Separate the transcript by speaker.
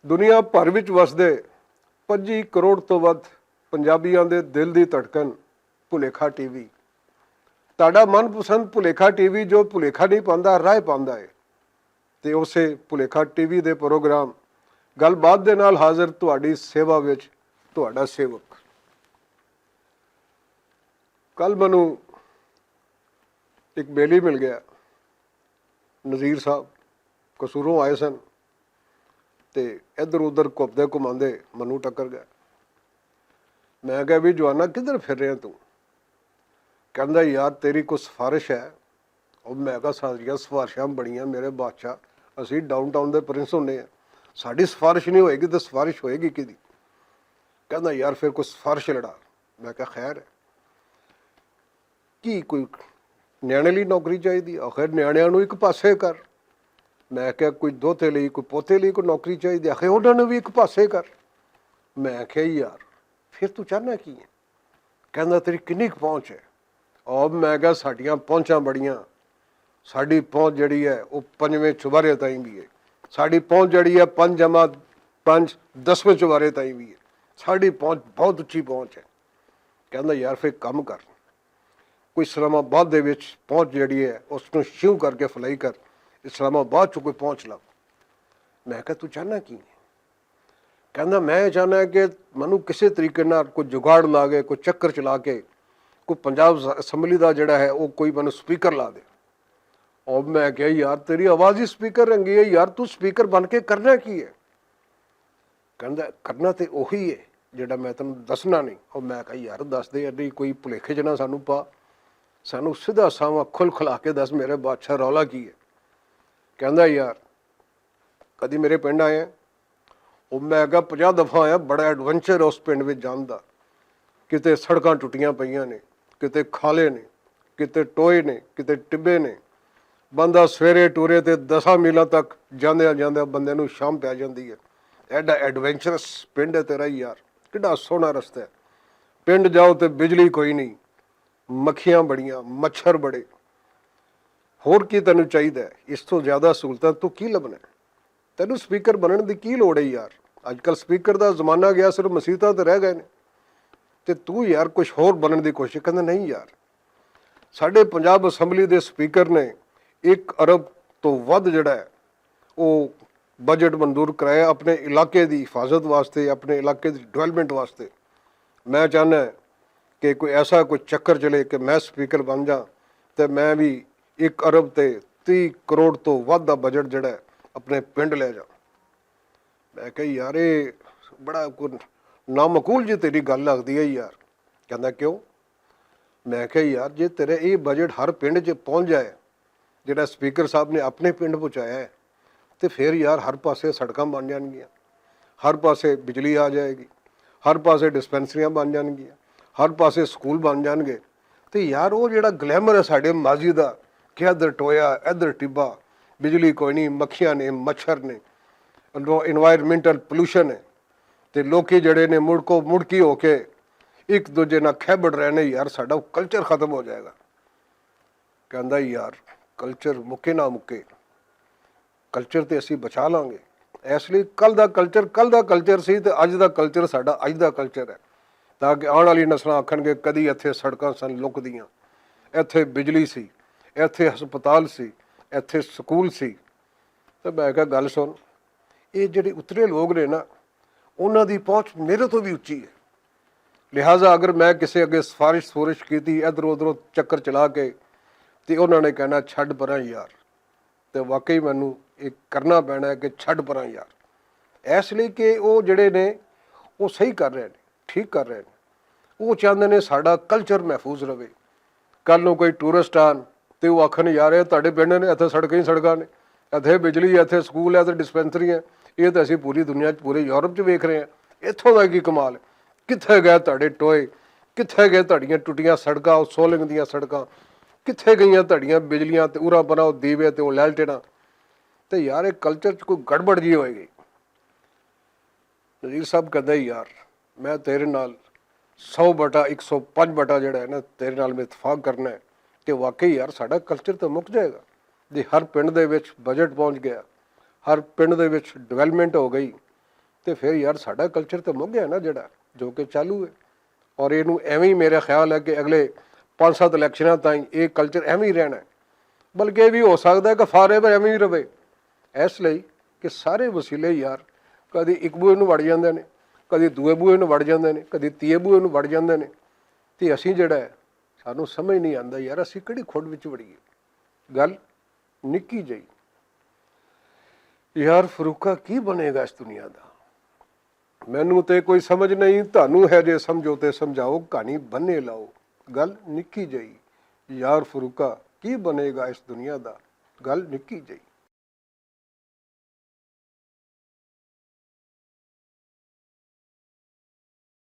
Speaker 1: ਦੁਨੀਆ ਭਰ ਵਿੱਚ ਵਸਦੇ 25 ਕਰੋੜ ਤੋਂ ਵੱਧ ਪੰਜਾਬੀਆਂ ਦੇ ਦਿਲ ਦੀ ਧੜਕਣ ਭੁਲੇਖਾ ਟੀਵੀ। ਤੁਹਾਡਾ ਮਨਪਸੰਦ ਭੁਲੇਖਾ ਟੀਵੀ ਜੋ ਭੁਲੇਖਾ ਨਹੀਂ ਪਾਉਂਦਾ, ਰਾਹ ਪਾਉਂਦਾ ਹੈ। ਤੇ ਉਸੇ ਭੁਲੇਖਾ ਟੀਵੀ ਦੇ ਪ੍ਰੋਗਰਾਮ ਗੱਲਬਾਤ ਦੇ ਨਾਲ ਹਾਜ਼ਰ ਤੁਹਾਡੀ ਸੇਵਾ ਵਿੱਚ ਤੁਹਾਡਾ ਸੇਵਕ। ਕੱਲ ਮੈਨੂੰ ਇੱਕ ਬੇਲੀ ਮਿਲ ਗਿਆ, ਨਜ਼ੀਰ ਸਾਹਿਬ ਕਸੂਰੋਂ ਆਏ ਸਨ ਤੇ ਇੱਧਰ ਉੱਧਰ ਘੁੰਮਦੇ ਘੁਮਾਉਂਦੇ ਮੈਨੂੰ ਟੱਕਰ ਗਿਆ। ਮੈਂ ਕਿਹਾ ਵੀ ਜਵਾਨਾ ਕਿੱਧਰ ਫਿਰ ਰਿਹਾ ਤੂੰ? ਕਹਿੰਦਾ ਯਾਰ ਤੇਰੀ ਕੋਈ ਸਿਫਾਰਿਸ਼ ਹੈ? ਉਹ ਮੈਂ ਕਿਹਾ ਸਾਰੀਆਂ ਸਿਫਾਰਿਸ਼ਾਂ ਬੜੀਆਂ ਮੇਰੇ ਬਾਦਸ਼ਾਹ, ਅਸੀਂ ਡਾਊਨਟਾਊਨ ਦੇ ਪ੍ਰਿੰਸ ਹੁੰਦੇ ਹਾਂ, ਸਾਡੀ ਸਿਫਾਰਿਸ਼ ਨਹੀਂ ਹੋਏਗੀ ਤਾਂ ਸਿਫਾਰਿਸ਼ ਹੋਏਗੀ ਕਿਹਦੀ? ਕਹਿੰਦਾ ਯਾਰ ਫਿਰ ਕੋਈ ਸਿਫਾਰਿਸ਼ ਲੜਾ। ਮੈਂ ਕਿਹਾ ਖੈਰ ਹੈ ਕੀ, ਕੋਈ ਨਿਆਣੇ ਲਈ ਨੌਕਰੀ ਚਾਹੀਦੀ? ਆਖਿਰ ਨਿਆਣਿਆਂ ਨੂੰ ਇੱਕ ਪਾਸੇ ਕਰ। ਮੈਂ ਕਿਹਾ ਕੋਈ ਦੋਤੇ ਲਈ, ਕੋਈ ਪੋਤੇ ਲਈ ਕੋਈ ਨੌਕਰੀ ਚਾਹੀਦੀ? ਆਖਿਰ ਉਹਨਾਂ ਨੂੰ ਵੀ ਇੱਕ ਪਾਸੇ ਕਰ। ਮੈਂ ਕਿਹਾ ਯਾਰ ਫਿਰ ਤੂੰ ਚਾਹੁੰਦਾ ਕੀ ਹੈ? ਕਹਿੰਦਾ ਤੇਰੀ ਕਿੰਨੀ ਕੁ ਪਹੁੰਚ ਹੈ? ਔਰ ਮੈਂ ਕਿਹਾ ਸਾਡੀਆਂ ਪਹੁੰਚਾਂ ਬੜੀਆਂ, ਸਾਡੀ ਪਹੁੰਚ ਜਿਹੜੀ ਹੈ ਉਹ 5ਵੇਂ ਚੁਬਾਰੇ ਤਾਈਂ ਵੀ ਹੈ, ਸਾਡੀ ਪਹੁੰਚ ਜਿਹੜੀ ਹੈ 5 ਜਮਾ 5 10ਵੇਂ ਚੁਬਾਰੇ ਤਾਈਂ ਵੀ ਹੈ, ਸਾਡੀ ਪਹੁੰਚ ਬਹੁਤ ਉੱਚੀ ਪਹੁੰਚ ਹੈ। ਕਹਿੰਦਾ ਯਾਰ ਫਿਰ ਕੰਮ ਕਰ, ਕੋਈ ਇਸਲਾਮਾਬਾਦ ਦੇ ਵਿੱਚ ਪਹੁੰਚ ਜਿਹੜੀ ਹੈ ਉਸ ਨੂੰ ਸ਼ਿਵ ਕਰਕੇ ਫਲਾਈ ਕਰ, ਇਸਲਾਮਾਬਾਦ 'ਚ ਕੋਈ ਪਹੁੰਚ ਲਾ। ਮੈਂ ਕਿਹਾ ਤੂੰ ਚਾਹੁੰਦਾ ਕੀ ਹੈ? ਕਹਿੰਦਾ ਮੈਂ ਚਾਹੁੰਦਾ ਕਿ ਮੈਨੂੰ ਕਿਸੇ ਤਰੀਕੇ ਨਾਲ ਕੋਈ ਜੁਗਾੜ ਲਾ ਕੇ, ਕੋਈ ਚੱਕਰ ਚਲਾ ਕੇ ਕੋਈ ਪੰਜਾਬ ਅਸੈਂਬਲੀ ਦਾ ਜਿਹੜਾ ਹੈ ਉਹ ਕੋਈ ਮੈਨੂੰ ਸਪੀਕਰ ਲਾ ਦੇ। ਔਰ ਮੈਂ ਕਿਹਾ ਯਾਰ ਤੇਰੀ ਆਵਾਜ਼ ਹੀ ਸਪੀਕਰ ਰੰਗੀ ਹੈ ਯਾਰ, ਤੂੰ ਸਪੀਕਰ ਬਣ ਕੇ ਕਰਨਾ ਕੀ ਹੈ? ਕਹਿੰਦਾ ਕਰਨਾ ਤੇ ਉਹੀ ਹੈ ਜਿਹੜਾ ਮੈਂ ਤੈਨੂੰ ਦੱਸਣਾ ਨਹੀਂ। ਔਰ ਮੈਂ ਕਿਹਾ ਯਾਰ ਦੱਸ ਦੇ, ਐਡੀ ਕੋਈ ਭੁਲੇਖੇ 'ਚ ਨਾ ਸਾਨੂੰ ਪਾ, ਸਾਨੂੰ ਸਿੱਧਾ ਸਾਵਾਂ ਖੁੱਲ ਖੁਲਾ ਕੇ ਦੱਸ ਮੇਰੇ ਬਾਦਸ਼ਾਹ ਰੌਲਾ ਕੀ ਹੈ। ਕਹਿੰਦਾ ਯਾਰ ਕਦੀ ਮੇਰੇ ਪਿੰਡ ਆਏ? ਉਹ ਮੈਂ ਕਿਹਾ 50 ਦਫਾ ਆਇਆ, ਬੜਾ ਐਡਵੈਂਚਰ ਉਸ ਪਿੰਡ ਵਿੱਚ ਜਾਣ ਦਾ। ਕਿਤੇ ਸੜਕਾਂ ਟੁੱਟੀਆਂ ਪਈਆਂ ਨੇ, ਕਿਤੇ ਖਾਲੇ ਨੇ, ਕਿਤੇ ਟੋਏ ਨੇ, ਕਿਤੇ ਟਿੱਬੇ ਨੇ। ਬੰਦਾ ਸਵੇਰੇ ਟੂਰੇ ਤੇ 10 ਮੀਲਾਂ ਤੱਕ ਜਾਂਦਿਆਂ ਜਾਂਦਿਆਂ ਬੰਦੇ ਨੂੰ ਸ਼ਾਮ ਪੈ ਜਾਂਦੀ ਹੈ। ਐਡਾ ਐਡਵੈਂਚਰਸ ਪਿੰਡ ਹੈ ਤੇਰਾ ਯਾਰ, ਕਿੱਡਾ ਸੋਹਣਾ ਰਸਤਾ ਹੈ। ਪਿੰਡ ਜਾਓ ਤੇ ਬਿਜਲੀ ਕੋਈ ਨਹੀਂ, ਮੱਖੀਆਂ ਬੜੀਆਂ, ਮੱਛਰ ਬੜੇ, ਹੋਰ ਕੀ ਤੈਨੂੰ ਚਾਹੀਦਾ ਹੈ? ਇਸ ਤੋਂ ਜ਼ਿਆਦਾ ਸਹੂਲਤਾਂ ਤੂੰ ਕੀ ਲੱਭਣਾ? ਤੈਨੂੰ ਸਪੀਕਰ ਬਣਨ ਦੀ ਕੀ ਲੋੜ ਹੈ ਯਾਰ? ਅੱਜ ਕੱਲ੍ਹ ਸਪੀਕਰ ਦਾ ਜ਼ਮਾਨਾ ਗਿਆ, ਸਿਰਫ ਮਸੀਤਾਂ ਤੇ ਰਹਿ ਗਏ ਨੇ, ਤੇ ਤੂੰ ਯਾਰ ਕੁਛ ਹੋਰ ਬਣਨ ਦੀ ਕੋਸ਼ਿਸ਼। ਕਹਿੰਦਾ ਨਹੀਂ ਯਾਰ, ਸਾਡੇ ਪੰਜਾਬ ਅਸੈਂਬਲੀ ਦੇ ਸਪੀਕਰ ਨੇ 1 ਅਰਬ ਤੋਂ ਵੱਧ ਜਿਹੜਾ ਹੈ ਉਹ ਬਜਟ ਮਨਜ਼ੂਰ ਕਰਾਇਆ ਆਪਣੇ ਇਲਾਕੇ ਦੀ ਹਿਫਾਜ਼ਤ ਵਾਸਤੇ, ਆਪਣੇ ਇਲਾਕੇ ਦੀ ਡਿਵੈਲਪਮੈਂਟ ਵਾਸਤੇ। ਮੈਂ ਚਾਹੁੰਦਾ ਕਿ ਕੋਈ ਐਸਾ ਕੋਈ ਚੱਕਰ ਚਲੇ ਕਿ ਮੈਂ ਸਪੀਕਰ ਬਣ ਜਾ ਤੇ ਮੈਂ ਵੀ 1 ਅਰਬ ਤੇ 30 ਕਰੋੜ ਤੋਂ ਵੱਧ ਦਾ ਬਜਟ ਜਿਹੜਾ ਆਪਣੇ ਪਿੰਡ ਲੈ ਜਾ। ਮੈਂ ਕਿਹਾ ਯਾਰ ਇਹ ਬੜਾ ਕੋਈ ਨਾਮਕੂਲ ਜੀ ਤੇਰੀ ਗੱਲ ਲੱਗਦੀ ਹੈ ਯਾਰ। ਕਹਿੰਦਾ ਕਿਉਂ? ਮੈਂ ਕਿਹਾ ਯਾਰ ਜੇ ਤੇਰੇ ਇਹ ਬਜਟ ਹਰ ਪਿੰਡ 'ਚ ਪਹੁੰਚ ਜਾਏ ਜਿਹੜਾ ਸਪੀਕਰ ਸਾਹਿਬ ਨੇ ਆਪਣੇ ਪਿੰਡ ਪਹੁੰਚਾਇਆ ਹੈ, ਤੇ ਫਿਰ ਯਾਰ ਹਰ ਪਾਸੇ ਸੜਕਾਂ ਬਣ ਜਾਣਗੀਆਂ, ਹਰ ਪਾਸੇ ਬਿਜਲੀ ਆ ਜਾਏਗੀ, ਹਰ ਪਾਸੇ ਡਿਸਪੈਂਸਰੀਆਂ ਬਣ ਜਾਣਗੀਆਂ, ਹਰ ਪਾਸੇ ਸਕੂਲ ਬਣ ਜਾਣਗੇ। ਤੇ ਯਾਰ ਉਹ ਜਿਹੜਾ ਗਲੈਮਰ ਹੈ ਸਾਡੇ ਮਾਜ਼ੀ ਦਾ ਕਿ ਇੱਧਰ ਟੋਇਆ, ਇੱਧਰ ਟਿੱਬਾ, ਬਿਜਲੀ ਕੋਈ ਨਹੀਂ, ਮੱਖੀਆਂ ਨੇ, ਮੱਛਰ ਨੇ, ਇਨਵਾਇਰਮੈਂਟਲ ਪੋਲੂਸ਼ਨ ਹੈ, ਤੇ ਲੋਕੀ ਜਿਹੜੇ ਨੇ ਮੁੜਕੀ ਹੋ ਕੇ ਇੱਕ ਦੂਜੇ ਨਾਲ ਖੈਬੜ ਰਹੇ ਨੇ, ਯਾਰ ਸਾਡਾ ਕਲਚਰ ਖਤਮ ਹੋ ਜਾਏਗਾ। ਕਹਿੰਦਾ ਯਾਰ ਕਲਚਰ ਮੁੱਕੇ ਨਾ ਮੁੱਕੇ, ਕਲਚਰ ਤੇ ਅਸੀਂ ਬਚਾ ਲਾਂਗੇ। ਇਸ ਲਈ ਕੱਲ ਦਾ ਕਲਚਰ ਸੀ ਤੇ ਅੱਜ ਦਾ ਕਲਚਰ ਸਾਡਾ ਅੱਜ ਦਾ ਕਲਚਰ ਹੈ, ਤਾਂ ਕਿ ਆਉਣ ਵਾਲੀ ਨਸਲਾਂ ਆਖਣਗੇ ਕਦੀ ਇੱਥੇ ਸੜਕਾਂ ਸਨ ਲੁਕਦੀਆਂ, ਇੱਥੇ ਬਿਜਲੀ ਸੀ, ਇੱਥੇ ਹਸਪਤਾਲ ਸੀ, ਇੱਥੇ ਸਕੂਲ ਸੀ। ਤੇ ਮੈਂ ਕਿਹਾ ਗੱਲ ਸੁਣ, ਇਹ ਜਿਹੜੇ ਉਤਰੇ ਲੋਕ ਨੇ ਨਾ ਉਹਨਾਂ ਦੀ ਪਹੁੰਚ ਮੇਰੇ ਤੋਂ ਵੀ ਉੱਚੀ ਹੈ। ਲਿਹਾਜ਼ਾ ਅਗਰ ਮੈਂ ਕਿਸੇ ਅੱਗੇ ਸਿਫਾਰਿਸ਼ ਕੀਤੀ ਇੱਧਰ ਉੱਧਰੋਂ ਚੱਕਰ ਚਲਾ ਕੇ, ਤੇ ਉਹਨਾਂ ਨੇ ਕਹਿਣਾ ਛੱਡ ਪਰਾਂ ਯਾਰ। ਤੇ ਵਾਕਈ ਮੈਨੂੰ ਇਹ ਕਰਨਾ ਪੈਣਾ ਕਿ ਛੱਡ ਪਰਾਂ ਯਾਰ, ਇਸ ਲਈ ਕਿ ਉਹ ਜਿਹੜੇ ਨੇ ਉਹ ਸਹੀ ਕਰ ਰਹੇ ਨੇ, ਠੀਕ ਕਰ ਰਹੇ ਨੇ। ਉਹ ਚਾਹੁੰਦੇ ਨੇ ਸਾਡਾ ਕਲਚਰ ਮਹਿਫੂਜ਼ ਰਵੇ। ਕੱਲ੍ਹ ਨੂੰ ਕੋਈ ਟੂਰਿਸਟ ਆਉਣ ਤੇ ਉਹ ਆਖਣ ਯਾਰ ਇਹ ਤੁਹਾਡੇ ਪਿੰਡ ਨੇ, ਇੱਥੇ ਸੜਕਾਂ ਹੀ ਸੜਕਾਂ ਨੇ, ਇੱਥੇ ਬਿਜਲੀ, ਇੱਥੇ ਸਕੂਲ ਹੈ, ਇੱਥੇ ਡਿਸਪੈਂਸਰੀ ਹੈ। ਇਹ ਤਾਂ ਅਸੀਂ ਪੂਰੀ ਦੁਨੀਆ 'ਚ, ਪੂਰੇ ਯੂਰਪ 'ਚ ਵੇਖ ਰਹੇ ਹਾਂ। ਇੱਥੋਂ ਦਾ ਕੀ ਕਮਾਲ? ਕਿੱਥੇ ਗਏ ਤੁਹਾਡੇ ਟੋਏ? ਕਿੱਥੇ ਗਏ ਤੁਹਾਡੀਆਂ ਟੁੱਟੀਆਂ ਸੜਕਾਂ, ਉਹ ਸੋਲਿੰਗ ਦੀਆਂ ਸੜਕਾਂ? ਕਿੱਥੇ ਗਈਆਂ ਤੁਹਾਡੀਆਂ ਬਿਜਲੀਆਂ ਤੇ ਉਰਾ ਪਰਾਂ ਉਹ ਦੀਵੇ ਤੇ ਉਹ ਲੈਲਟੇਨਾਂ? ਤੇ ਯਾਰ ਇਹ ਕਲਚਰ 'ਚ ਕੋਈ ਗੜਬੜ ਜੀ ਹੋਏਗੀ। ਨਜ਼ੀਰ ਸਾਹਿਬ ਕਹਿੰਦਾ ਯਾਰ ਮੈਂ ਤੇਰੇ ਨਾਲ 100/105 ਜਿਹੜਾ ਹੈ ਨਾ ਤੇਰੇ ਨਾਲ ਮੈਂ ਇਤਫਾਕ ਕਰਨਾ ਹੈ ਕਿ ਵਾਕਈ ਯਾਰ ਸਾਡਾ ਕਲਚਰ ਤਾਂ ਮੁੱਕ ਜਾਏਗਾ ਜੇ ਹਰ ਪਿੰਡ ਦੇ ਵਿੱਚ ਬਜਟ ਪਹੁੰਚ ਗਿਆ, ਹਰ ਪਿੰਡ ਦੇ ਵਿੱਚ ਡਿਵੈਲਪਮੈਂਟ ਹੋ ਗਈ, ਤੇ ਫਿਰ ਯਾਰ ਸਾਡਾ ਕਲਚਰ ਤਾਂ ਮੁੱਕ ਗਿਆ ਨਾ ਜਿਹੜਾ ਜੋ ਕਿ ਚਾਲੂ ਹੈ। ਔਰ ਇਹਨੂੰ ਐਵੇਂ ਹੀ ਮੇਰਾ ਖਿਆਲ ਹੈ ਕਿ ਅਗਲੇ 5-7 ਇਲੈਕਸ਼ਨਾਂ ਤਾਈਂ ਇਹ ਕਲਚਰ ਐਵੇਂ ਹੀ ਰਹਿਣਾ, ਬਲਕਿ ਇਹ ਵੀ ਹੋ ਸਕਦਾ ਕਿ ਫਾਰਐਵਰ ਐਵੇਂ ਹੀ ਰਵੇ। ਇਸ ਲਈ ਕਿ ਸਾਰੇ ਵਸੀਲੇ ਯਾਰ ਕਦੀ ਇੱਕ ਬੂਹੇ ਨੂੰ ਵੜ ਜਾਂਦੇ ਨੇ, ਕਦੀ ਦੂਏ ਬੂਹੇ ਨੂੰ ਵੜ ਜਾਂਦੇ ਨੇ, ਕਦੀ ਤੀਏ ਬੂਹੇ ਨੂੰ ਵੜ ਜਾਂਦੇ ਨੇ, ਤੇ ਅਸੀਂ ਜਿਹੜਾ ਹੈ ਸਾਨੂੰ ਸਮਝ ਨਹੀਂ ਆਉਂਦਾ ਯਾਰ ਅਸੀਂ ਕਿਹੜੀ ਖੁੱਡ ਵਿੱਚ ਵੜੀਏ। ਗੱਲ ਨਿੱਕੀ ਜਿਹੀ ਯਾਰ, ਫਰੂਕਾ ਕੀ ਬਣੇਗਾ ਇਸ ਦੁਨੀਆ ਦਾ? ਮੈਨੂੰ ਤੇ ਕੋਈ ਸਮਝ ਨਹੀਂ, ਤੁਹਾਨੂੰ ਹੈ ਜੇ ਸਮਝੋ ਤੇ ਸਮਝਾਓ, ਕਹਾਣੀ ਬੰਨੇ ਲਾਓ। ਗੱਲ ਨਿੱਕੀ ਜਿਹੀ ਯਾਰ, ਫਰੂਕਾ ਕੀ ਬਣੇਗਾ ਇਸ ਦੁਨੀਆ ਦਾ? ਗੱਲ ਨਿੱਕੀ ਜਿਹੀ।